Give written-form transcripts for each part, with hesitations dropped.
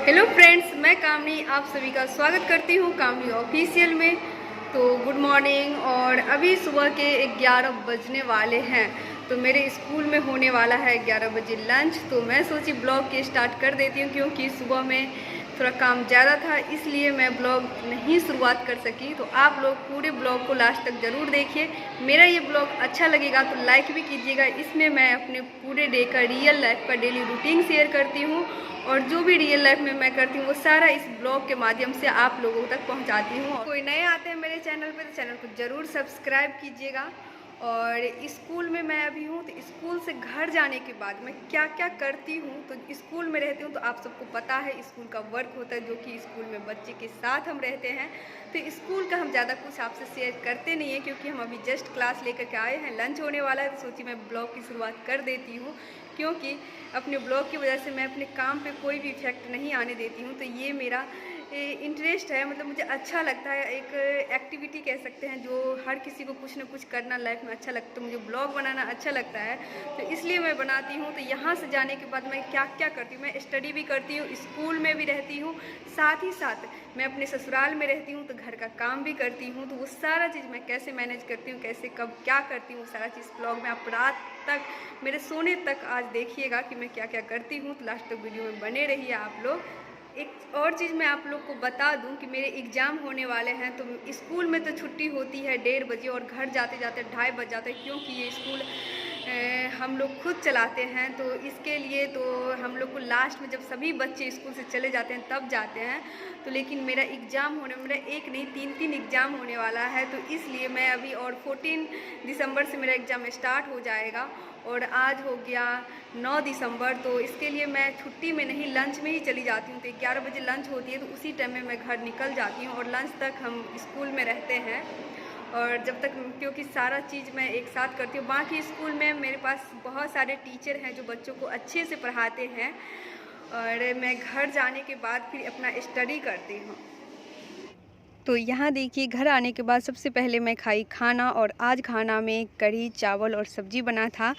Hello friends, मैं कामनी आप सभी का स्वागत करती हूँ कामनी ऑफिशियल में। तो गुड मॉर्निंग। और अभी सुबह के 11 बजने वाले हैं। तो मेरे स्कूल में होने वाला है 11 बजे लंच। तो मैं सोची ब्लॉग के स्टार्ट कर देती हूँ, क्योंकि सुबह में थोड़ा काम ज़्यादा था, इसलिए मैं ब्लॉग नहीं शुरुआत कर सकी। तो आप लोग पूरे ब्लॉग को लास्ट तक ज़रूर देखिए। मेरा ये ब्लॉग अच्छा लगेगा तो लाइक भी कीजिएगा। इसमें मैं अपने पूरे डे का रियल लाइफ का डेली रूटीन शेयर करती हूँ, और जो भी रियल लाइफ में मैं करती हूँ वो सारा इस ब्लॉग के माध्यम से आप लोगों तक पहुँचाती हूँ। कोई नए आते हैं मेरे चैनल पे तो चैनल को ज़रूर सब्सक्राइब कीजिएगा। और स्कूल में मैं अभी हूँ, तो स्कूल से घर जाने के बाद मैं क्या क्या करती हूँ। तो स्कूल में रहती हूँ तो आप सबको पता है स्कूल का वर्क होता है, जो कि स्कूल में बच्चे के साथ हम रहते हैं। तो स्कूल का हम ज़्यादा कुछ आपसे शेयर करते नहीं हैं, क्योंकि हम अभी जस्ट क्लास लेकर के आए हैं, लंच होने वाला है। तो सोची मैं ब्लॉग की शुरुआत कर देती हूँ, क्योंकि अपने ब्लॉग की वजह से मैं अपने काम पे कोई भी इफेक्ट नहीं आने देती हूँ। तो ये मेरा इंटरेस्ट है, मतलब मुझे अच्छा लगता है, एक एक्टिविटी कह सकते हैं, जो हर किसी को कुछ ना कुछ करना लाइफ में अच्छा लगता है। तो मुझे ब्लॉग बनाना अच्छा लगता है, तो इसलिए मैं बनाती हूँ। तो यहाँ से जाने के बाद मैं क्या क्या करती हूँ, मैं स्टडी भी करती हूँ, स्कूल में भी रहती हूँ, साथ ही साथ मैं अपने ससुराल में रहती हूँ, तो घर का काम भी करती हूँ। तो वो सारा चीज़ मैं कैसे मैनेज करती हूँ, कैसे कब क्या करती हूँ, सारा चीज़ ब्लॉग में आप रात तक मेरे सोने तक आज देखिएगा कि मैं क्या क्या करती हूँ। तो लास्ट तक वीडियो में बने रहिए आप लोग। एक और चीज़ मैं आप लोग को बता दूं कि मेरे एग्ज़ाम होने वाले हैं। तो स्कूल में तो छुट्टी होती है 1:30 बजे, और घर जाते जाते 2:30 बज जाते हैं, क्योंकि ये स्कूल हम लोग खुद चलाते हैं। तो इसके लिए तो हम लोग को लास्ट में जब सभी बच्चे स्कूल से चले जाते हैं तब जाते हैं। तो लेकिन मेरा एग्ज़ाम होने, मेरा एक नहीं 3 एग्ज़ाम होने वाला है। तो इसलिए मैं अभी, और 14 दिसंबर से मेरा एग्ज़ाम स्टार्ट हो जाएगा, और आज हो गया 9 दिसंबर। तो इसके लिए मैं छुट्टी में नहीं, लंच में ही चली जाती हूँ। तो 11 बजे लंच होती है, तो उसी टाइम में मैं घर निकल जाती हूँ, और लंच तक हम स्कूल में रहते हैं। और जब तक, क्योंकि सारा चीज़ मैं एक साथ करती हूँ। बाकी स्कूल में मेरे पास बहुत सारे टीचर हैं जो बच्चों को अच्छे से पढ़ाते हैं, और मैं घर जाने के बाद फिर अपना स्टडी करती हूँ। तो यहाँ देखिए, घर आने के बाद सबसे पहले मैं खाई खाना, और आज खाना में कढ़ी चावल और सब्ज़ी बना था।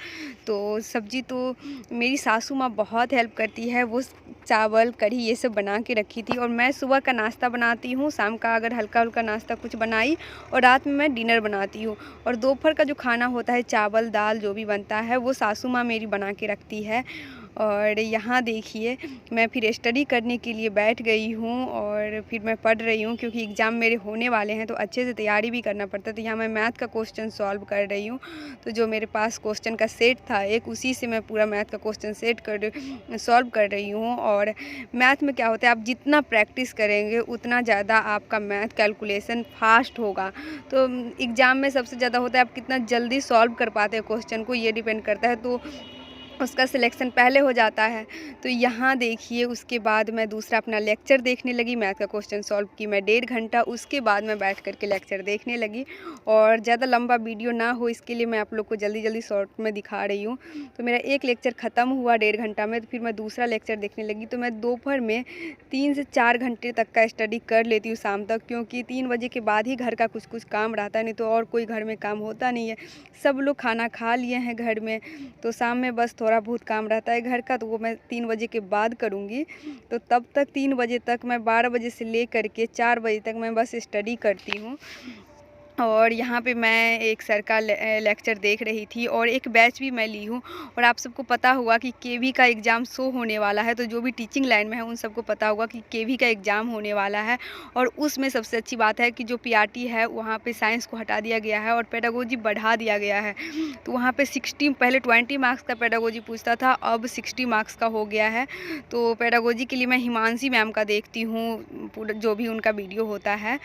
तो सब्ज़ी तो मेरी सासू माँ बहुत हेल्प करती है, वो चावल कढ़ी ये सब बना के रखी थी। और मैं सुबह का नाश्ता बनाती हूँ, शाम का अगर हल्का हल्का नाश्ता कुछ बनाई, और रात में मैं डिनर बनाती हूँ। और दोपहर का जो खाना होता है, चावल दाल जो भी बनता है, वो सासू माँ मेरी बना के रखती है। और यहाँ देखिए, मैं फिर स्टडी करने के लिए बैठ गई हूँ, और फिर मैं पढ़ रही हूँ, क्योंकि एग्ज़ाम मेरे होने वाले हैं, तो अच्छे से तैयारी भी करना पड़ता है। तो यहाँ मैं मैथ का क्वेश्चन सॉल्व कर रही हूँ। तो जो मेरे पास क्वेश्चन का सेट था एक, उसी से मैं पूरा मैथ का क्वेश्चन सेट सॉल्व कर रही हूँ। और मैथ में क्या होता है, आप जितना प्रैक्टिस करेंगे उतना ज़्यादा आपका मैथ कैलकुलेशन फास्ट होगा। तो एग्ज़ाम में सबसे ज़्यादा होता है आप कितना जल्दी सॉल्व कर पाते हैं क्वेश्चन को, ये डिपेंड करता है। तो उसका सिलेक्शन पहले हो जाता है। तो यहाँ देखिए, उसके बाद मैं दूसरा अपना लेक्चर देखने लगी, मैथ का क्वेश्चन सॉल्व की मैं 1.5 घंटा, उसके बाद मैं बैठ करके लेक्चर देखने लगी। और ज़्यादा लंबा वीडियो ना हो, इसके लिए मैं आप लोग को जल्दी जल्दी शॉर्ट में दिखा रही हूँ। तो मेरा एक लेक्चर ख़त्म हुआ 1.5 घंटा में, तो फिर मैं दूसरा लेक्चर देखने लगी। तो मैं दोपहर में 3 से 4 घंटे तक का स्टडी कर लेती हूँ शाम तक, क्योंकि 3 बजे के बाद ही घर का कुछ कुछ काम रहता है, नहीं तो और कोई घर में काम होता नहीं है। सब लोग खाना खा लिए हैं घर में, तो शाम में बस थोड़ा बहुत काम रहता है घर का, तो वो मैं 3 बजे के बाद करूँगी। तो तब तक 3 बजे तक मैं 12 बजे से ले कर के 4 बजे तक मैं बस स्टडी करती हूँ। और यहाँ पे मैं एक सर का लेक्चर देख रही थी, और एक बैच भी मैं ली हूँ। और आप सबको पता होगा कि केवी का एग्ज़ाम शो होने वाला है, तो जो भी टीचिंग लाइन में है उन सबको पता होगा कि केवी का एग्ज़ाम होने वाला है। और उसमें सबसे अच्छी बात है कि जो पीआरटी है वहाँ पे साइंस को हटा दिया गया है, और पेडागोजी बढ़ा दिया गया है। तो वहाँ पे 60, पहले 20 मार्क्स का पेडागोजी पूछता था, अब 60 मार्क्स का हो गया है। तो पेडागोजी के लिए मैं हिमांशी मैम का देखती हूँ पूरा, जो भी उनका वीडियो होता है।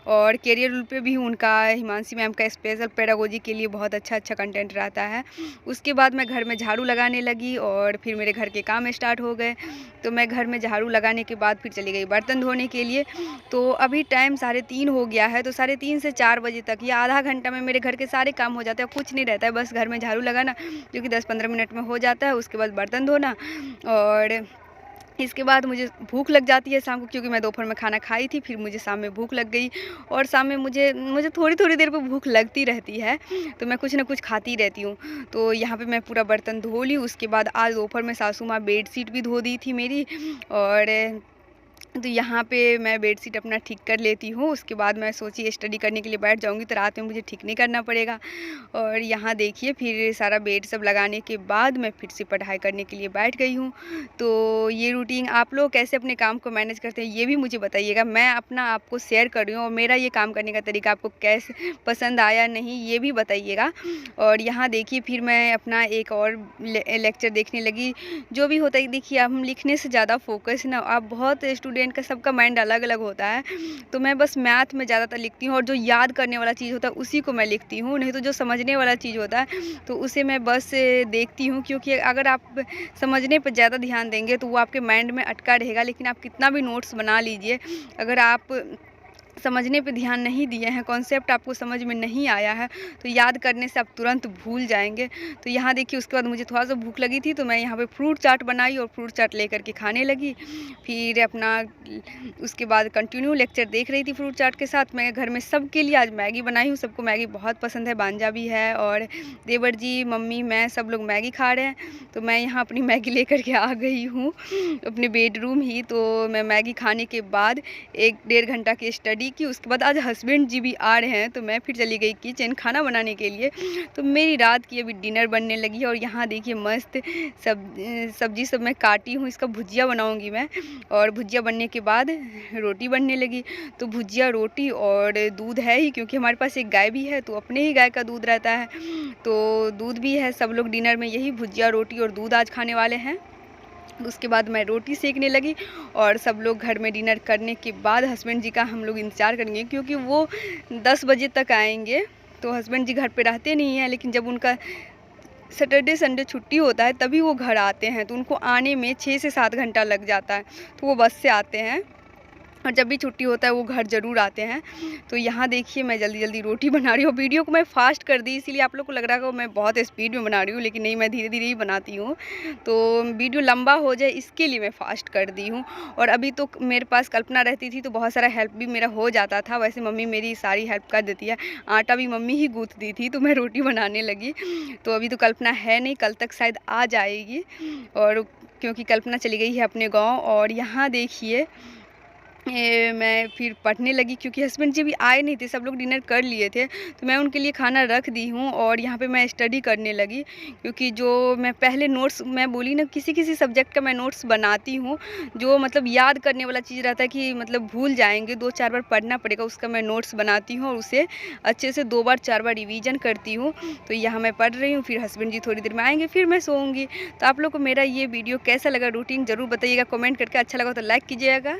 और कैरियर रूल पे भी उनका, हिमांशी मैम का स्पेशल पेडागोजी के लिए बहुत अच्छा कंटेंट रहता है। उसके बाद मैं घर में झाड़ू लगाने लगी, और फिर मेरे घर के काम स्टार्ट हो गए। तो मैं घर में झाड़ू लगाने के बाद फिर चली गई बर्तन धोने के लिए। तो अभी टाइम 3:30 हो गया है, तो 3:30 से 4 बजे तक या आधा घंटा में मेरे घर के सारे काम हो जाते हैं। कुछ नहीं रहता है, बस घर में झाड़ू लगाना, जो कि 10-15 मिनट में हो जाता है। उसके बाद बर्तन धोना, और इसके बाद मुझे भूख लग जाती है शाम को, क्योंकि मैं दोपहर में खाना खाई थी, फिर मुझे शाम में भूख लग गई। और शाम में मुझे थोड़ी थोड़ी देर पे भूख लगती रहती है, तो मैं कुछ ना कुछ खाती रहती हूँ। तो यहाँ पे मैं पूरा बर्तन धो ली। उसके बाद आज दोपहर में सासू माँ बेडशीट भी धो दी थी मेरी, और तो यहाँ पे मैं बेडशीट अपना ठीक कर लेती हूँ। उसके बाद मैं सोची स्टडी करने के लिए बैठ जाऊँगी तो रात में मुझे ठीक नहीं करना पड़ेगा। और यहाँ देखिए फिर सारा बेड सब लगाने के बाद मैं फिर से पढ़ाई करने के लिए बैठ गई हूँ। तो ये रूटीन आप लोग कैसे अपने काम को मैनेज करते हैं ये भी मुझे बताइएगा। मैं अपना आपको शेयर कर रही हूँ और मेरा ये काम करने का तरीका आपको कैसे पसंद आया नहीं ये भी बताइएगा। और यहाँ देखिए फिर मैं अपना एक और लेक्चर देखने लगी। जो भी होता है देखिए, हम लिखने से ज़्यादा फोकस ना, आप बहुत स्टूडेंट का सबका माइंड अलग अलग होता है। तो मैं बस मैथ में ज़्यादातर लिखती हूँ और जो याद करने वाला चीज़ होता है उसी को मैं लिखती हूँ, नहीं तो जो समझने वाला चीज़ होता है तो उसे मैं बस देखती हूँ। क्योंकि अगर आप समझने पर ज़्यादा ध्यान देंगे तो वो आपके माइंड में अटका रहेगा। लेकिन आप कितना भी नोट्स बना लीजिए, अगर आप समझने पे ध्यान नहीं दिए हैं, कॉन्सेप्ट आपको समझ में नहीं आया है, तो याद करने से आप तुरंत भूल जाएंगे। तो यहाँ देखिए उसके बाद मुझे थोड़ा सा भूख लगी थी तो मैं यहाँ पे फ्रूट चाट बनाई और फ्रूट चाट लेकर के खाने लगी। फिर अपना उसके बाद कंटिन्यू लेक्चर देख रही थी फ्रूट चाट के साथ। मैं घर में सबके लिए आज मैगी बनाई हूँ, सबको मैगी बहुत पसंद है, बांजा भी है और देवर जी, मम्मी, मैं सब लोग मैगी खा रहे हैं। तो मैं यहाँ अपनी मैगी लेकर के आ गई हूँ अपने बेडरूम ही। तो मैं मैगी खाने के बाद 1-1.5 घंटा की स्टडी की। उसके बाद आज हस्बैंड जी भी आ रहे हैं तो मैं फिर चली गई किचन खाना बनाने के लिए। तो मेरी रात की अभी डिनर बनने लगी है और यहाँ देखिए मस्त सब्जी सब मैं काटी हूँ, इसका भुजिया बनाऊँगी मैं। और भुजिया बनने के बाद रोटी बनने लगी। तो भुजिया, रोटी और दूध है ही, क्योंकि हमारे पास एक गाय भी है तो अपने ही गाय का दूध रहता है, तो दूध भी है। सब लोग डिनर में यही भुजिया, रोटी और दूध आज खाने वाले हैं। उसके बाद मैं रोटी सेकने लगी और सब लोग घर में डिनर करने के बाद हस्बैंड जी का हम लोग इंतज़ार करेंगे, क्योंकि वो 10 बजे तक आएंगे। तो हस्बैंड जी घर पे रहते नहीं हैं, लेकिन जब उनका सैटरडे संडे छुट्टी होता है तभी वो घर आते हैं। तो उनको आने में 6 से 7 घंटा लग जाता है, तो वो बस से आते हैं और जब भी छुट्टी होता है वो घर ज़रूर आते हैं। तो यहाँ देखिए मैं जल्दी जल्दी रोटी बना रही हूँ। वीडियो को मैं फ़ास्ट कर दी, इसीलिए आप लोग को लग रहा है कि मैं बहुत स्पीड में बना रही हूँ, लेकिन नहीं, मैं धीरे धीरे ही बनाती हूँ। तो वीडियो लंबा हो जाए इसके लिए मैं फ़ास्ट कर दी हूँ। और अभी तो मेरे पास कल्पना रहती थी तो बहुत सारा हेल्प भी मेरा हो जाता था। वैसे मम्मी मेरी सारी हेल्प कर देती है, आटा भी मम्मी ही गूँथ दी थी तो मैं रोटी बनाने लगी। तो अभी तो कल्पना है नहीं, कल तक शायद आ जाएगी, और क्योंकि कल्पना चली गई है अपने गाँव। और यहाँ देखिए मैं फिर पढ़ने लगी, क्योंकि हस्बैंड जी भी आए नहीं थे, सब लोग डिनर कर लिए थे तो मैं उनके लिए खाना रख दी हूँ। और यहाँ पे मैं स्टडी करने लगी, क्योंकि जो मैं पहले नोट्स, मैं बोली ना, किसी किसी सब्जेक्ट का मैं नोट्स बनाती हूँ, जो मतलब याद करने वाला चीज़ रहता है कि मतलब भूल जाएंगे, 2-4 बार पढ़ना पड़ेगा, उसका मैं नोट्स बनाती हूँ और उसे अच्छे से 2-4 बार रिवीजन करती हूँ। तो यहाँ मैं पढ़ रही हूँ, फिर हस्बैंड जी थोड़ी देर में आएँगे, फिर मैं सोऊंगी। तो आप लोग को मेरा ये वीडियो कैसा लगा रूटीन ज़रूर बताइएगा कमेंट करके। अच्छा लगा तो लाइक कीजिएगा।